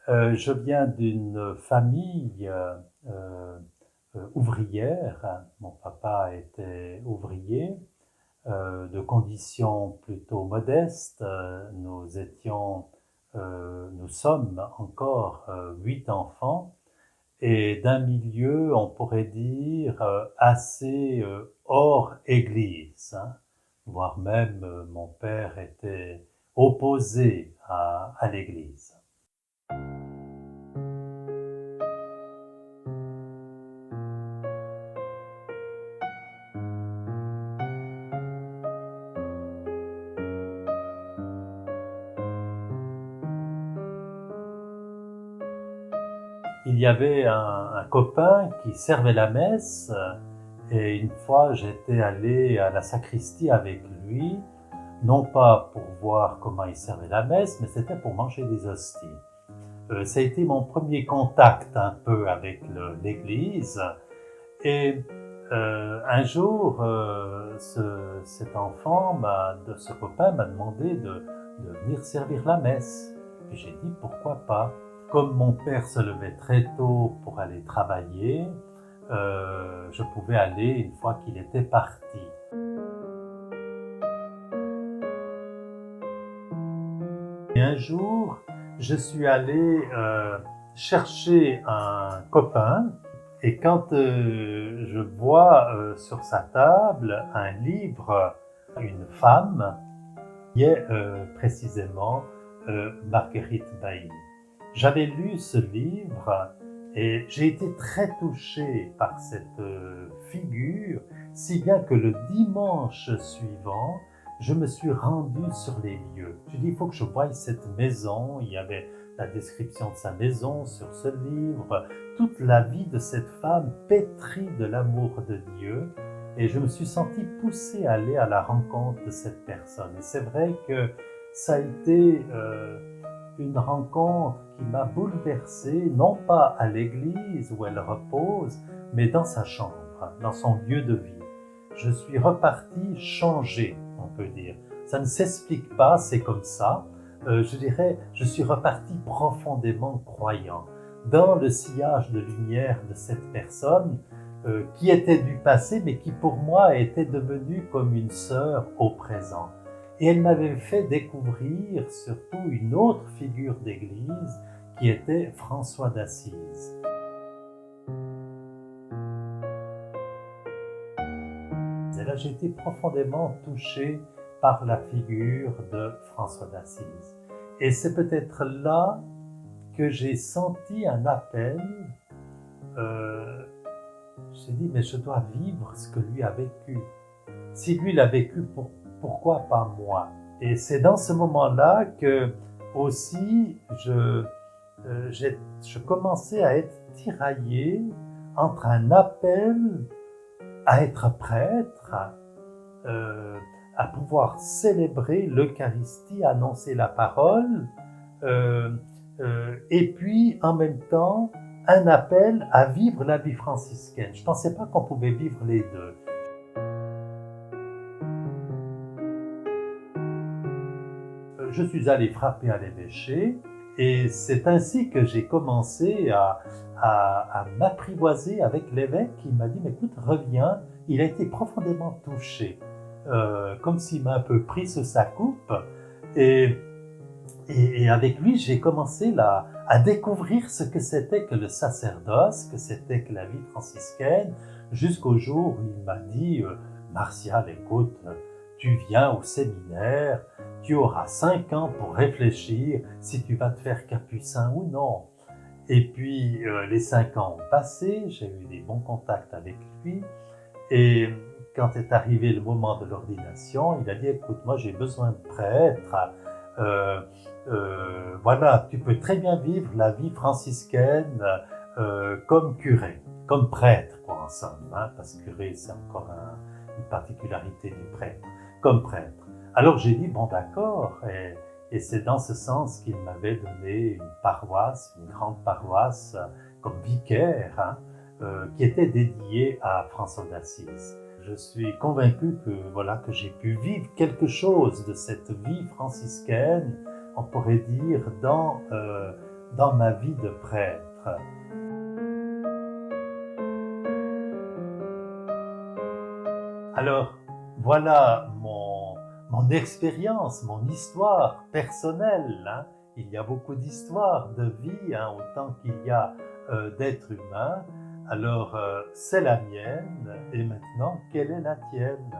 Je viens d'une famille ouvrière. Mon papa était ouvrier, de conditions plutôt modestes. Nous sommes encore 8 enfants et d'un milieu, on pourrait dire, assez hors Église, hein. Voire même mon père était opposé à l'Église. Il y avait un copain qui servait la messe et une fois j'étais allé à la sacristie avec lui, non pas pour voir comment il servait la messe, mais c'était pour manger des hosties. Ça a été mon premier contact un peu avec l'église et un jour cet enfant, ce copain m'a demandé de venir servir la messe et j'ai dit pourquoi pas. Comme mon père se levait très tôt pour aller travailler, je pouvais aller une fois qu'il était parti. Et un jour, je suis allé chercher un copain et quand je vois sur sa table un livre, une femme, qui est précisément Marguerite Bailly. J'avais lu ce livre et j'ai été très touché par cette figure, si bien que le dimanche suivant, je me suis rendu sur les lieux. Je dis, il faut que je voie cette maison. Il y avait la description de sa maison sur ce livre, toute la vie de cette femme pétrie de l'amour de Dieu. Et je me suis senti poussé à aller à la rencontre de cette personne. Et c'est vrai que ça a été une rencontre qui m'a bouleversé, non pas à l'église où elle repose, mais dans sa chambre, dans son lieu de vie. Je suis reparti changé, on peut dire. Ça ne s'explique pas, c'est comme ça. Je dirais, je suis reparti profondément croyant dans le sillage de lumière de cette personne qui était du passé, mais qui pour moi était devenue comme une sœur au présent. Et elle m'avait fait découvrir surtout une autre figure d'église qui était François d'Assise. Et là, j'ai été profondément touché par la figure de François d'Assise. Et c'est peut-être là que j'ai senti un appel. J'ai dit, mais je dois vivre ce que lui a vécu. Si lui l'a vécu, pourquoi pas moi? Et c'est dans ce moment-là que aussi je commençais à être tiraillé entre un appel à être prêtre, à pouvoir célébrer l'Eucharistie, annoncer la parole, et puis en même temps un appel à vivre la vie franciscaine. Je ne pensais pas qu'on pouvait vivre les deux. Je suis allé frapper à l'évêché et c'est ainsi que j'ai commencé à m'apprivoiser avec l'évêque qui m'a dit, mais écoute, reviens. Il a été profondément touché, comme s'il m'a un peu pris sous sa coupe. Et, et avec lui, j'ai commencé à découvrir ce que c'était que le sacerdoce, que c'était que la vie franciscaine, jusqu'au jour où il m'a dit, Martial, écoute, tu viens au séminaire, tu auras 5 ans pour réfléchir si tu vas te faire capucin ou non. Et puis les 5 ans ont passé, j'ai eu des bons contacts avec lui, et quand est arrivé le moment de l'ordination, il a dit, écoute, moi j'ai besoin de prêtre, voilà, tu peux très bien vivre la vie franciscaine comme curé, comme prêtre, quoi, en somme, hein, parce que curé c'est encore une particularité du prêtre, comme prêtre. Alors j'ai dit, bon d'accord, et c'est dans ce sens qu'il m'avait donné une paroisse, une grande paroisse, comme vicaire, hein, qui était dédiée à François d'Assise. Je suis convaincu que, voilà, que j'ai pu vivre quelque chose de cette vie franciscaine, on pourrait dire, dans ma vie de prêtre. Alors, voilà mon expérience, mon histoire personnelle, hein. Il y a beaucoup d'histoires de vie, hein, autant qu'il y a d'êtres humains. Alors, c'est la mienne. Et maintenant, quelle est la tienne?